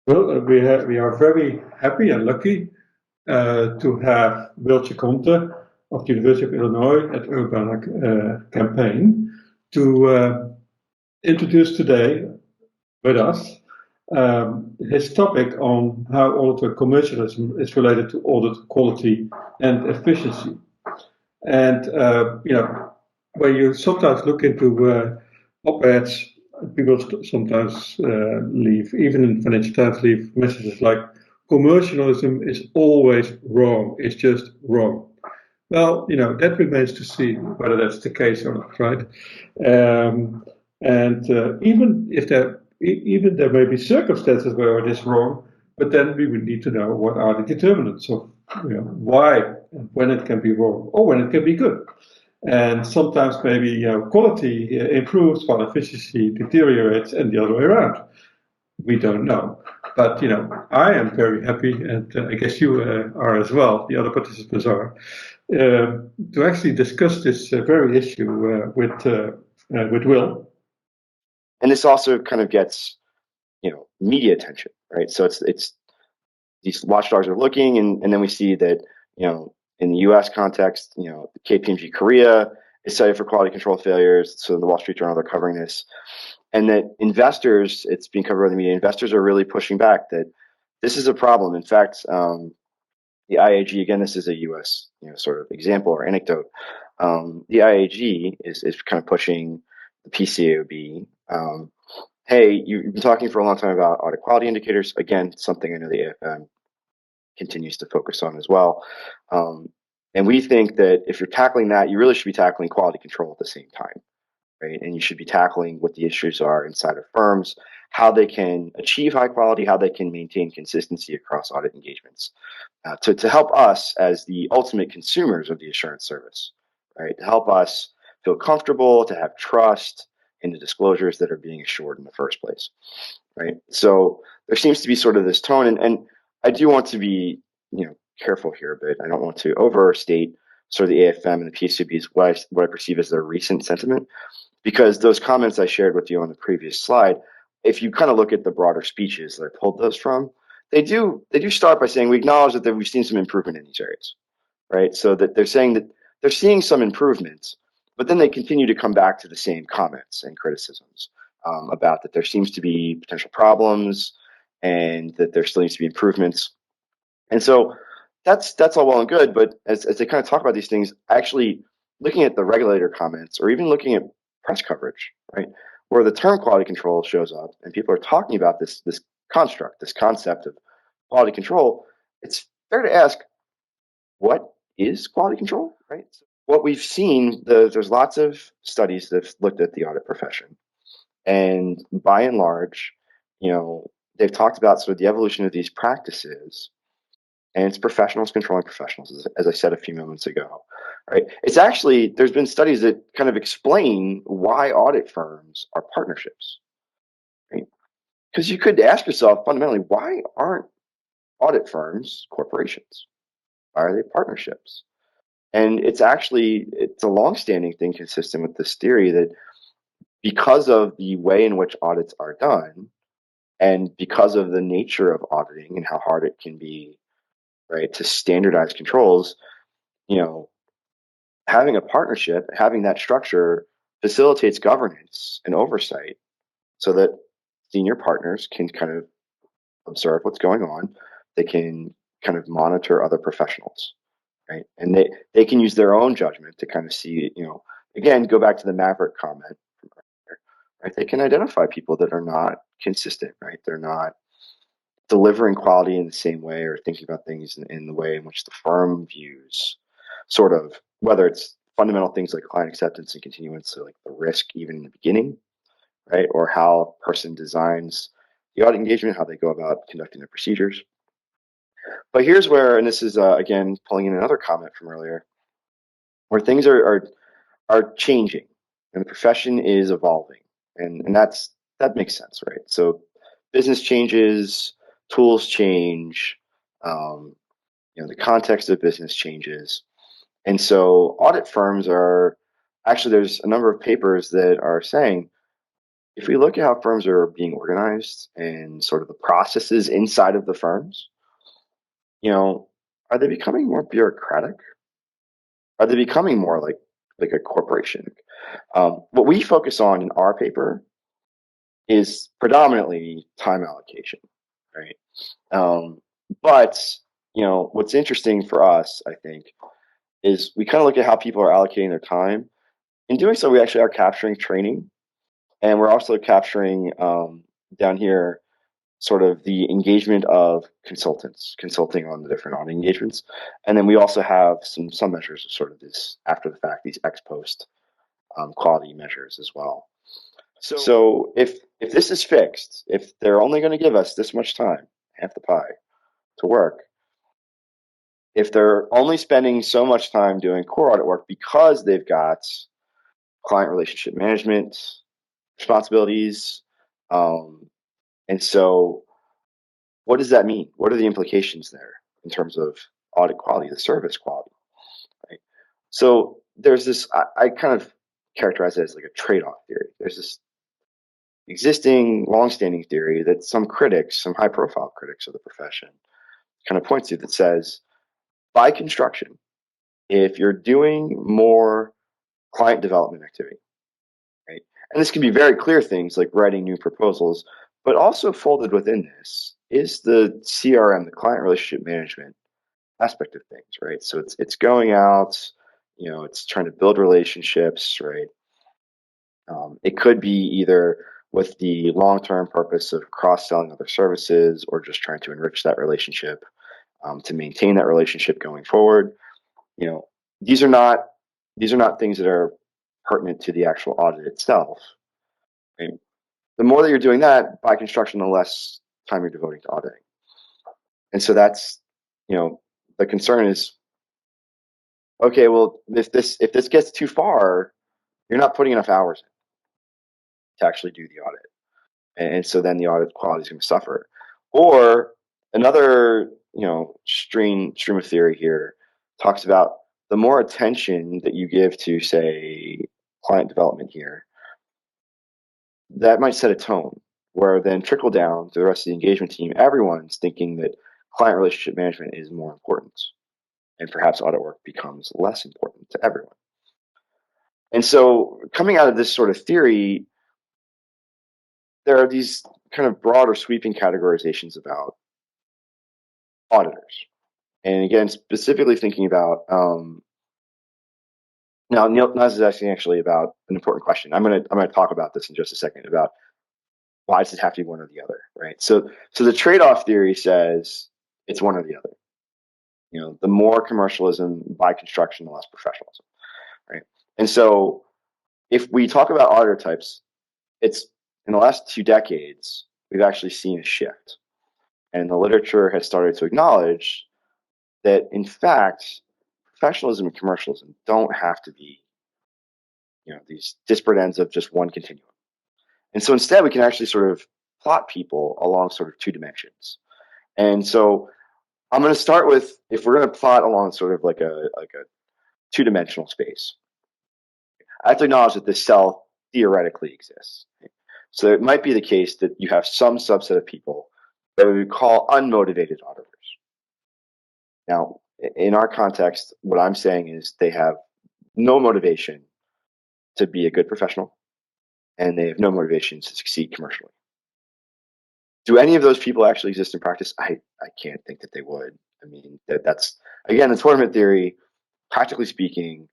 Well, we are very happy and lucky to have Will Ciconte of the University of Illinois at Urbana campaign to introduce today with us his topic on how auditor commercialism is related to audit quality and efficiency. And when you sometimes look into op-eds, people sometimes leave, even in Financial Times, leave messages like commercialism is always wrong. It's just wrong. Well, that remains to see whether that's the case or not, right? And even if even there may be circumstances where it is wrong, but then we would need to know what are the determinants of why and when it can be wrong or when it can be good. And sometimes maybe quality improves while efficiency deteriorates, and the other way around. We don't know. But I am very happy, and I guess you are as well. The other participants are to actually discuss this very issue with Will. And this also kind of gets, media attention, right? So it's these watchdogs are looking, and then we see that, in the U.S. context, the KPMG Korea is cited for quality control failures. So the Wall Street Journal, they're covering this, and that investors, it's being covered by the media. Investors are really pushing back that this is a problem. In fact, the IAG, again, this is a U.S. Sort of example or anecdote. The IAG is kind of pushing the PCAOB. Hey, you've been talking for a long time about audit quality indicators. Again, something I know the AFM continues to focus on as well. And we think that if you're tackling that, you really should be tackling quality control at the same time, right? And you should be tackling what the issues are inside of firms, how they can achieve high quality, how they can maintain consistency across audit engagements, to help us as the ultimate consumers of the assurance service, right? To help us feel comfortable, to have trust in the disclosures that are being assured in the first place, right? So there seems to be sort of this tone, and I do want to be, careful here, but I don't want to overstate sort of the AFM and the PCB's what I perceive as their recent sentiment, because those comments I shared with you on the previous slide, if you kind of look at the broader speeches that I pulled those from, they do start by saying we acknowledge that we've seen some improvement in these areas, right? So that they're saying that they're seeing some improvements, but then they continue to come back to the same comments and criticisms about that there seems to be potential problems and that there still needs to be improvements. And so that's all well and good, but as they kind of talk about these things, actually looking at the regulator comments or even looking at press coverage, right, where the term quality control shows up and people are talking about this construct, this concept of quality control, it's fair to ask, what is quality control, right? So what we've seen, there's lots of studies that have looked at the audit profession, and by and large, they've talked about sort of the evolution of these practices, and it's professionals controlling professionals, as I said a few moments ago, right? It's actually, there's been studies that kind of explain why audit firms are partnerships, right? Because you could ask yourself fundamentally, why aren't audit firms corporations? Why are they partnerships? And it's a longstanding thing consistent with this theory that because of the way in which audits are done, and because of the nature of auditing and how hard it can be, right, to standardize controls, you know, having a partnership, having that structure facilitates governance and oversight so that senior partners can kind of observe what's going on. They can kind of monitor other professionals, right? And they can use their own judgment to kind of see, again, go back to the Maverick comment from earlier, right? They can identify people that are not consistent, right? They're not delivering quality in the same way or thinking about things in the way in which the firm views sort of, whether it's fundamental things like client acceptance and continuance, so like the risk even in the beginning, right? Or how a person designs the audit engagement, how they go about conducting their procedures. But here's where, and this is again pulling in another comment from earlier, where things are changing and the profession is evolving, and that makes sense, right? So business changes, tools change, the context of business changes, and so audit firms are actually, there's a number of papers that are saying if we look at how firms are being organized and sort of the processes inside of the firms, are they becoming more bureaucratic? Are they becoming more like a corporation? What we focus on in our paper is predominantly time allocation, right? But what's interesting for us, I think, is we kind of look at how people are allocating their time. In doing so, we actually are capturing training, and we're also capturing down here sort of the engagement of consultants, consulting on the different audit engagements. And then we also have some measures of sort of this after the fact, these ex post quality measures as well. So if this is fixed, if they're only going to give us this much time, half the pie, to work, if they're only spending so much time doing core audit work because they've got client relationship management responsibilities, and so what does that mean? What are the implications there in terms of audit quality, the service quality, right? So there's this, I kind of characterize it as like a trade-off theory. There's this existing long-standing theory that some critics, some high-profile critics of the profession kind of points to that says, by construction, if you're doing more client development activity, right? And this can be very clear things like writing new proposals, but also folded within this is the CRM, the client relationship management aspect of things, right? So it's going out, it's trying to build relationships, right? It could be either with the long-term purpose of cross-selling other services or just trying to enrich that relationship to maintain that relationship going forward. These are not things that are pertinent to the actual audit itself. Right? The more that you're doing that by construction, the less time you're devoting to auditing. And so that's, the concern is, okay, well, if this gets too far, you're not putting enough hours in to actually do the audit. And so then the audit quality is going to suffer. Or another, stream of theory here talks about the more attention that you give to, say, client development here, that might set a tone where then trickle down to the rest of the engagement team. Everyone's thinking that client relationship management is more important, and perhaps audit work becomes less important to everyone. And so coming out of this sort of theory, there are these kind of broader sweeping categorizations about auditors. And again, specifically thinking about, now Naz is asking actually about an important question. I'm gonna talk about this in just a second about why does it have to be one or the other, right? So the trade-off theory says it's one or the other. The more commercialism by construction, the less professionalism, right? And so if we talk about auditor types, it's in the last 2 decades, we've actually seen a shift. And the literature has started to acknowledge that, in fact, professionalism and commercialism don't have to be, these disparate ends of just one continuum. And so instead, we can actually sort of plot people along sort of 2 dimensions. And so I'm going to start with, if we're going to plot along sort of like a 2-dimensional space, I have to acknowledge that this cell theoretically exists. So it might be the case that you have some subset of people that we would call unmotivated auditors. Now, in our context, what I'm saying is they have no motivation to be a good professional, and they have no motivation to succeed commercially. Do any of those people actually exist in practice? I can't think that they would. I mean, that's, again, the tournament theory, practically speaking,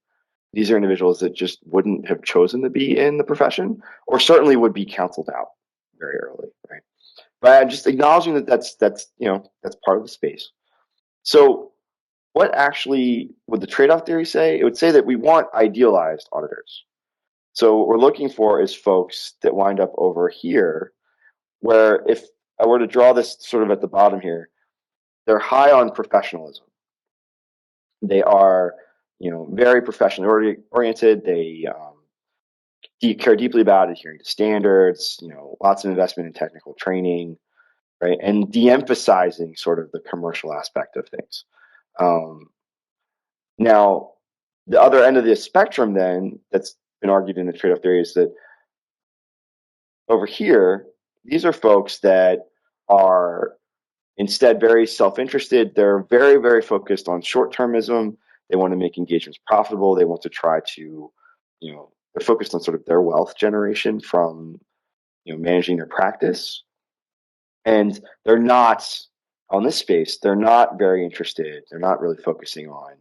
these are individuals that just wouldn't have chosen to be in the profession, or certainly would be counseled out very early, right? But I'm just acknowledging that that's part of the space. So what actually would the trade-off theory say? It would say that we want idealized auditors. So what we're looking for is folks that wind up over here, where if I were to draw this sort of at the bottom here, they're high on professionalism. They are, very professionally oriented. They care deeply about adhering to standards, lots of investment in technical training, right? And de-emphasizing sort of the commercial aspect of things. Now, the other end of the spectrum then, that's been argued in the trade-off theory, is that over here, these are folks that are instead very self-interested. They're very, very focused on short-termism. They want to make engagements profitable. They want to try to, they're focused on sort of their wealth generation from, managing their practice. And they're not on this space. They're not very interested. They're not really focusing on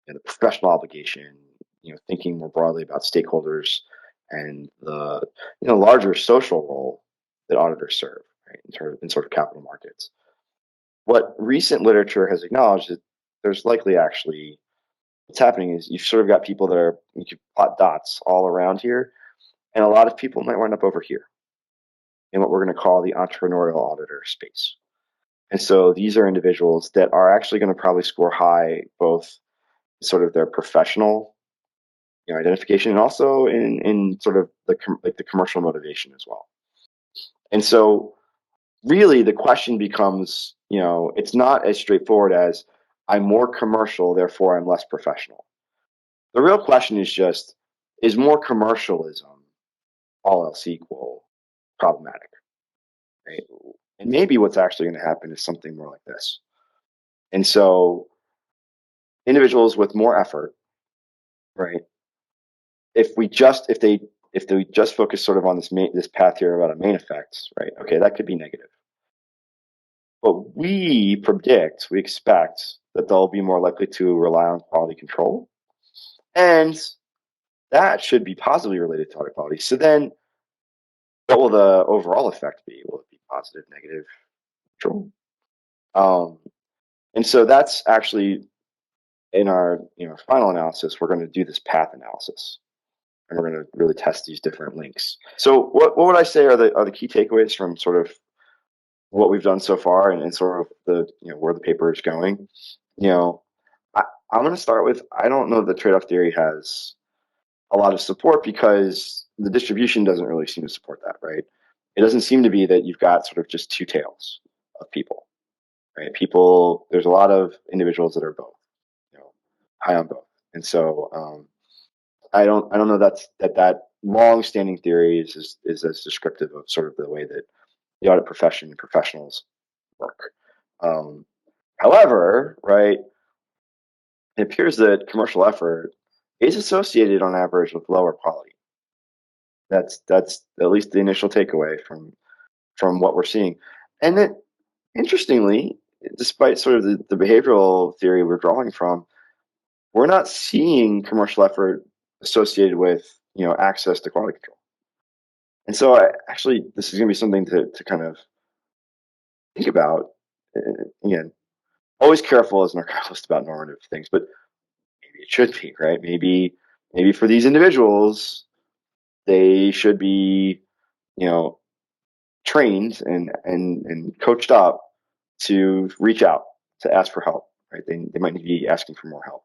the professional obligation, thinking more broadly about stakeholders and the larger social role that auditors serve, right, in sort of capital markets. What recent literature has acknowledged is there's likely actually what's happening is you've sort of got people that you can plot dots all around here, and a lot of people might wind up over here in what we're going to call the entrepreneurial auditor space. And so these are individuals that are actually going to probably score high both sort of their professional identification and also in sort of the commercial motivation as well. And so really the question becomes, it's not as straightforward as I'm more commercial, therefore I'm less professional. The real question is just, is more commercialism, all else equal, problematic? Right? And maybe what's actually going to happen is something more like this. And so individuals with more effort, right? If they just focus sort of on this path here about a main effect, right? Okay, that could be negative. But we expect that they'll be more likely to rely on quality control. And that should be positively related to audit quality. So then what will the overall effect be? Will it be positive, negative, neutral? And so that's actually in our final analysis, we're going to do this path analysis. And we're going to really test these different links. So what would I say are the key takeaways from sort of what we've done so far and sort of the where the paper is going? I'm going to start with, I don't know that trade-off theory has a lot of support because the distribution doesn't really seem to support that, right? It doesn't seem to be that you've got sort of just two tails of people, right? There's a lot of individuals that are both, high on both. And so I don't know that long-standing theory is as descriptive of sort of the way that the audit profession and professionals work. However, right, it appears that commercial effort is associated on average with lower quality. That's at least the initial takeaway from what we're seeing. And then, interestingly, despite sort of the behavioral theory we're drawing from, we're not seeing commercial effort associated with access to quality control. And so this is going to be something to kind of think about. Again, always careful as an archivist about normative things, but maybe it should be, right? Maybe for these individuals, they should be, trained and coached up to reach out to ask for help, right? They might need to be asking for more help.